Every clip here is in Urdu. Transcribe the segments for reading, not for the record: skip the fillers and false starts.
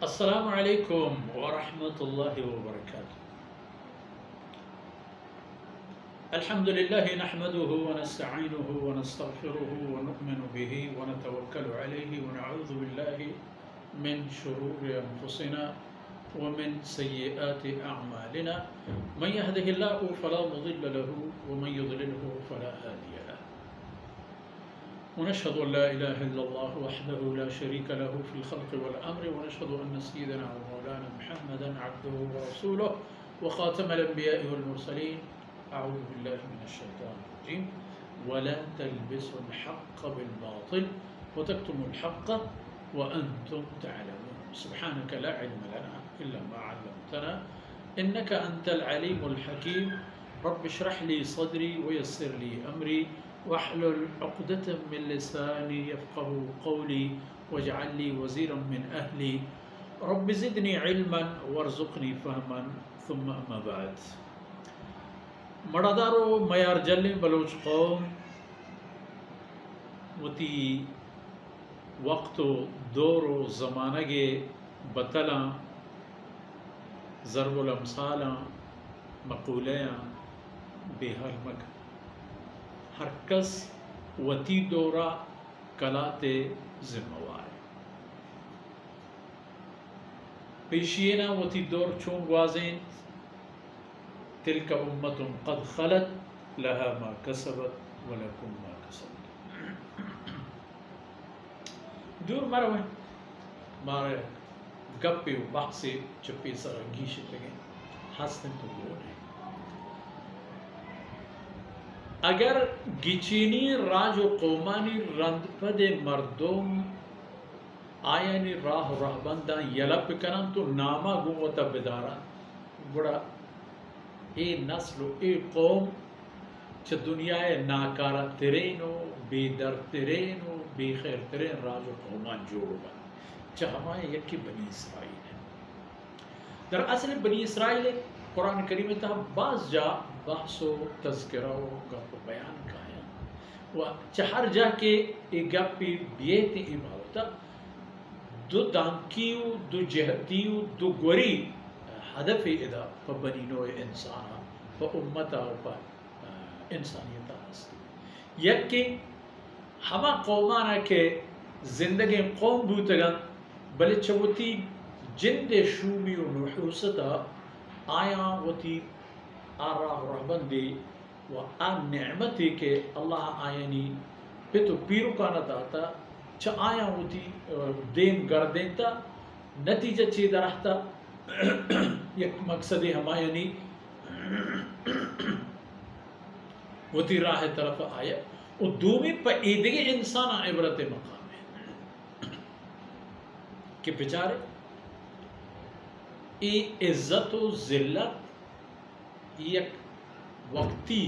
السلام عليكم ورحمة الله وبركاته. الحمد لله نحمده ونستعينه ونستغفره ونؤمن به ونتوكل عليه ونعوذ بالله من شرور أنفسنا ومن سيئات أعمالنا. من يهده الله فلا مضل له ومن يضلله فلا هادي له. ونشهد أن لا إله إلا الله وحده لا شريك له في الخلق والأمر، ونشهد أن سيدنا ومولانا محمدا عبده ورسوله وخاتم الأنبياء والمرسلين. أعوذ بالله من الشيطان الرجيم. ولا تلبسوا الحق بالباطل وتكتموا الحق وأنتم تعلمون. سبحانك لا علم لنا إلا ما علمتنا إنك أنت العليم الحكيم. رب اشرح لي صدري ويسر لي أمري واحلل عقدة من لساني يفقه قولي واجعل لي وزيرا من أهلي. رب زدني علما وارزقني فهما. ثم أما بعد. مڑادارو میار جل بلوچ قوم وتی وقت و دور و زمانہ کے بطلاں ضرب الامثالاں مقولیاں بے حل مک ہر کس وتی دورہ کلاتے ذمہ وار پیشینا وتی دور چون گوازین تلك أمة قد خلت لها ما كسبت ولكم ما كسبت. دور مرویں مارے گپے و بحثے چپے سر گیشے لگے ہستن تو دور ہے. اگر گیچینی راج و قومانی رند پد مردم آیانی راہ رہبندہ یلپ کنن تو نامہ گوتا بداران بڑا اے نسل و اے قوم چھ دنیا ناکارہ ترین و بے در ترین و بے خیر ترین راج و قومان جوڑ با چھ ہمارے یکی بنی اسرائیل ہے. در اصل بنی اسرائیل قرآن کریم تا بعض جا بحث و تذکرہ و گپ و بیان کھایا و چھ ہر جا کے ایک گپی بیت عبارتا دو دانکیو دو جہتیو دو گوری ہدف ادا پا بنی نوع انسانا پا امتا و پا انسانیتا ہستی. یک کہ ہما قومانا کے زندگی قوم بوتگن بلے چوتی جند شومی و نحوستا آیا وتی آراہ رہبندی و آن نعمتی کے اللہ آیانی پتو پیرو کانا داتا چا آیا وتی دین گردینتا نتیجہ چی درہتا یک مقصد ہمایانی وتی راہ طرف آیا و دومی پا ایدگی انسان عبرت مقام ہے کہ بچارے ای عزت و ذلت یک وقتی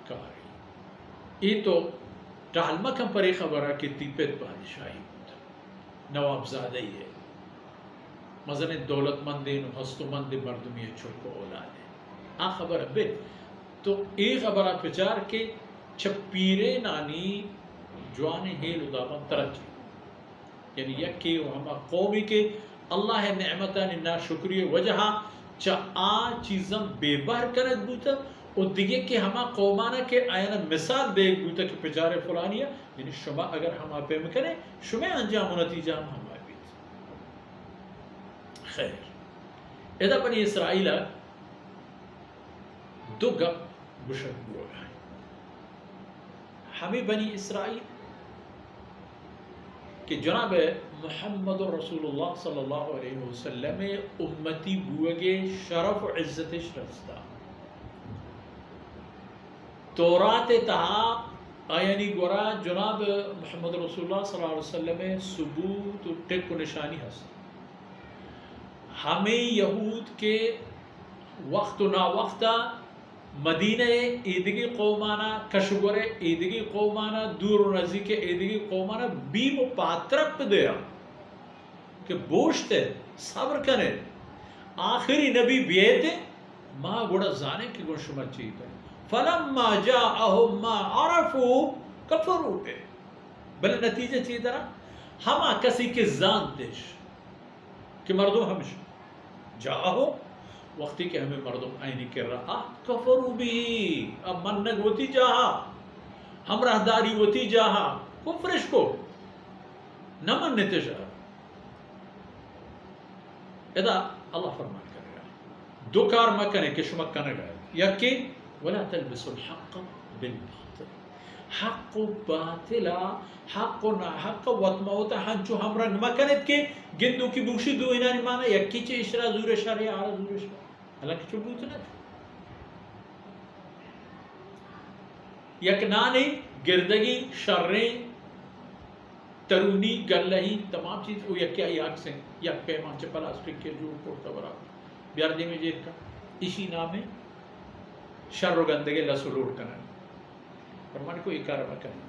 کاری ای تو ٹالمہ کم پر خبرہ کہ تیپت بادشاہی ہوتا نواب زادہ ہی ہے مثلا دولت مندین و ہستو مند مردمی چھوٹو اولاد ہے. آ خبر بیت تو ای خبرہ پچار کے چھپیرے نانی جوانے ہیل ادابان ترجی یعنی یک کہ ہما قومی کے اللہ نعمتانی نا شکری وجہا چا آ چیزم بے بار کرد بوتا اور دیگے کہ ہما قومانا کے آیانا مثال دے بوتا کہ پچارے فلانیہ یعنی شما اگر ہما پہ مکنے شما انجام و نتیجہ ہما خیر. اذا بنی اسرائیل دو گپ گشت گو ہے. ہمیں بنی اسرائیل کہ جناب محمد رسول اللہ صلی اللہ علیہ وسلم امتی بوگے شرف و عزت شرستا تورات تہا آیانی گورا جناب محمد رسول اللہ صلی اللہ علیہ وسلم ثبوت و ٹک و نشانی ہستا. ہمیں یہود کے وقت و نا وقتا مدینہ ایدگی قومانا کشگورے ایدگی قومانا دور و نزدیک ایدگی قومانا بیم و پاترپ دیا کہ بوشتے صبر کرے آخری نبی بیتے ماں گوڑا زانے کی گوڑ شمر چیئے فلما جاءہم ما عرفو کفرو پہ بلے نتیجہ چیئے درہ ہما کسی کے زان دیش کہ مردم ہمش جاہو وقتی کہ ہمیں مردم آئینی کر رہا کفرو بھی اب منگ ہوتی جاہا ہم راہداری ہوتی جاہا کفرش کو نہ منتے جاہا اذا اللہ فرمان کر رہا دو کار مکنے کہ شما کنے گئے یکی ولا تلبسوا الحق بالباطل حق و باطلا حق و ناحق وطموتا ہنچو ہم رنگ مکنت کے گندو کی بوشی دو اینانی مانا یکی چے اشرا زور شرعی آرہ زور شرعی حالانکہ چو بوتنا یک نانی گردگی شرعی ترونی گلہی تمام چیز وہ یکی آئی آگ سے یک پیمان چے پلاسٹک کے جوڑ پورتا برابر بیاردی میں جیر کا اسی نام شر و گندگی لسولوڑ کرنا فرمانے کو اکار مکنی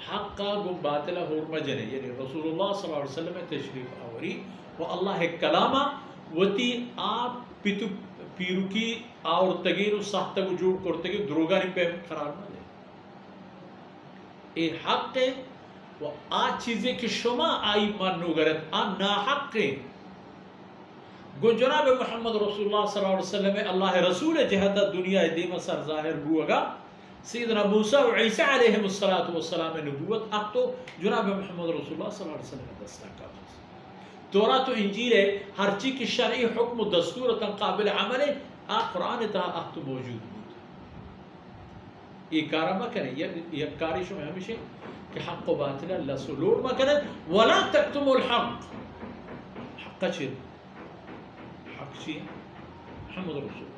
حقا گو باطلہ حرمہ جنے یعنی رسول اللہ صلی اللہ علیہ وسلم تشریف آوری و اللہ کلامہ وتی آپ پیتو پیرو کی آور تگیر و ساختہ کو جوڑ کرتے گی دروگانی پہ قرار نہ دے اے حق ہے و آج چیزیں کہ شما آئی مانو گرد آن ناحق ہے گو جناب محمد رسول اللہ صلی اللہ علیہ وسلم اللہ رسول جہدہ دنیا دیم سر ظاہر ہوگا سیدنا موسیٰ و عیسیٰ علیہ السلام نبوت اب تو جناب محمد رسول اللہ صلی اللہ علیہ وسلم دستان کا تورات و انجیل ہے ہر چی کی شرعی حکم و دستور قابل عمل ہے قرآن تا اب تو موجود بود یہ کارا ما کریں یہ کاری شو میں ہمیشہ کہ حق و باطل اللہ سلوڑ ما کریں ولا تکتم الحق حق چیر حق چیر محمد رسول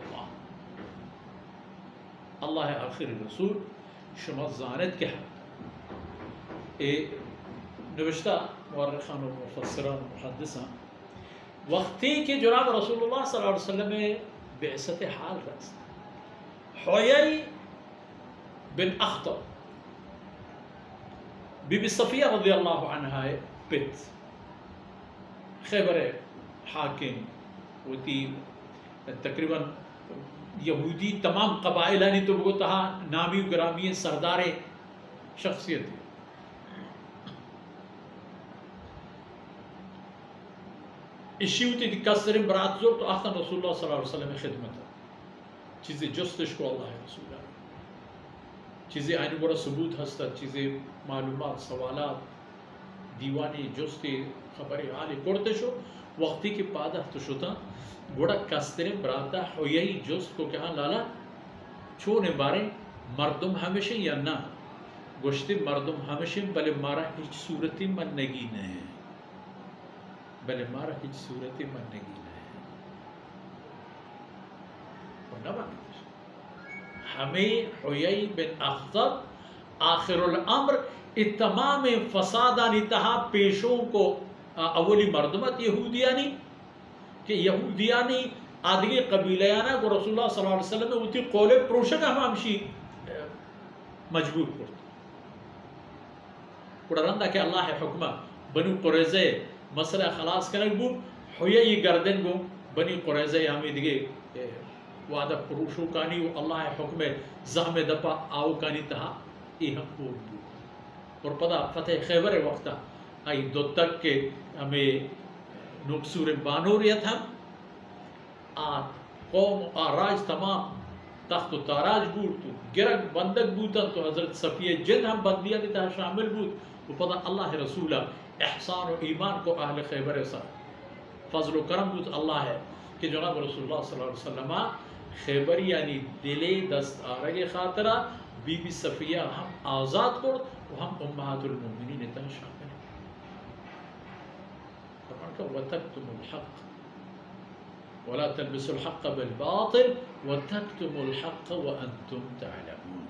اللہ آخر رسول شما زانت کے حق اے نوشتہ مورخان و مفسران و محدثان وقتی کہ جناب رسول اللہ صلی اللہ علیہ وسلم بعثت حال رست حویی بن اخطب بی بی صفیہ رضی اللہ عنہ پت خیبر حاکم ہوتی تقریباً یہودی تمام قبائلانی تو بگو تہا نامی و گرامی سردار شخصیت ہے اشیوتی دی کسرین برات زور تو آخر رسول اللہ صلی اللہ علیہ وسلم خدمت ہے چیزیں جستش کو اللہ رسول اللہ چیزیں آئین برا ثبوت ہستا چیزیں معلومات سوالات دیوانی جستی خبری حالی کرتے شو وقتی کی پادہ تو شتا گوڑا کسترین براتا حویی جست کو کہا لالا چونے بارے مردم ہمیشہ یا نہ گوشتی مردم ہمیشہ بلے مارا ہیچ صورتی من نگی نہیں بلے مارا ہیچ صورتی من نگی نہیں ورنہ مانگتا ہمیں حویی بن اخطب آخر الامر اتمام فسادانی تہا پیشوں کو اولی مردمت یہودیانی کہ یہودیانی آدھگی قبیلیانا کو رسول اللہ صلی اللہ علیہ وسلم میں ہوتی قول پروشک ہم ہمشی مجبور کرتا قرآن کہ اللہ حکمہ بنی قریظہ مسئلہ خلاص کنک بو حویی گردن بو بنی قریظہ ہمیں دیگے وعدہ پروشو کانی و اللہ حکمہ زہم دپا آو کانی تہا ای ہم پور بو اور پدا فتح خیبر وقتا آئی دو تک کے ہمیں نقصور بانوریت ہم آت قوم آراج تمام تخت و تاراج بود تو گرگ بندک بودن تو حضرت صفیہ جن ہم بندیاں دیتا شامل بود و پدا اللہ رسولہ احسان و ایمان کو اہل خیبر سا فضل و کرم بود اللہ ہے کہ جناب رسول اللہ صلی اللہ علیہ وسلم خیبر یعنی دلے دست آرگ خاطرہ بی بی صفیہ ہم آزاد کرد و ہم امہات المومنین تا شامل وَتَكْتُمُ الْحَقِّ وَلَا تَلْبِسُوا الْحَقَّ بِالْبَاطِلِ وَتَكْتُمُ الْحَقَّ وَأَنْتُمْ تَعْلَمُونَ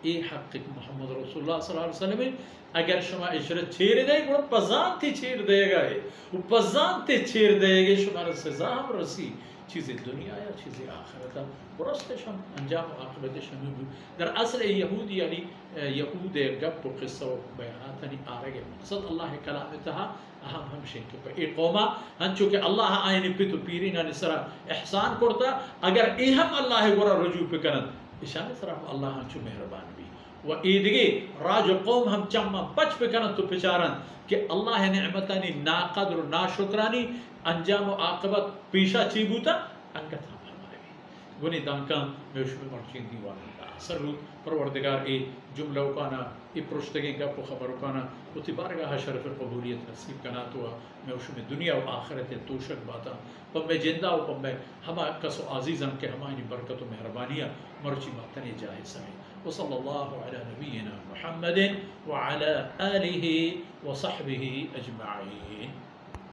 اے حق محمد رسول اللہ صلی اللہ علیہ وسلم اگر شما اشرت چھیر دے گا پزان تے چھیر دے گا ہے وہ پزان تے چھیر دے گا شما سزا ہم رسی چیزیں دنیا یا چیزیں آخرتا برستش ہم انجام و عاقبتش ہمیں بود در اصل یہود یعنی یہود گپ و قصہ و بیانات یعنی آرگے مقصد اللہ کلام تہا اہم ہم شنکے پر ایک قومہ ہنچو کہ اللہ آئینی پیتو پیرین آنی سرا احسان کرتا اگر ایہم اللہ گورا رجوع پکنن اشانی سرا اللہ ہنچو مہربان بھی و ایدگی راج و قوم ہم چما بچ بکنن تو پچارن کہ اللہ نعمتانی ناقدر و ناشکرانی انجام و عاقبت پیشا چی بوتا انگت ہم ہمارے گونی دانکان میں شبہ مرچین دیوان اثر رو پروردگار ای جملہ کانا ای پرشتگی گپ و خبر کانا اتی بارگاہ شرف قبولیت نصیب کنا تو میں اس میں دنیا و آخرت توشک باتا پم میں جندہ و پم میں ہما کس و عزیزم کے ہمانی برکت و مہربانیہ مرچی باتنی جائے سمیں وصلی اللہ علی نبینا محمد وعلی آلہ وصحبہ اجمعین.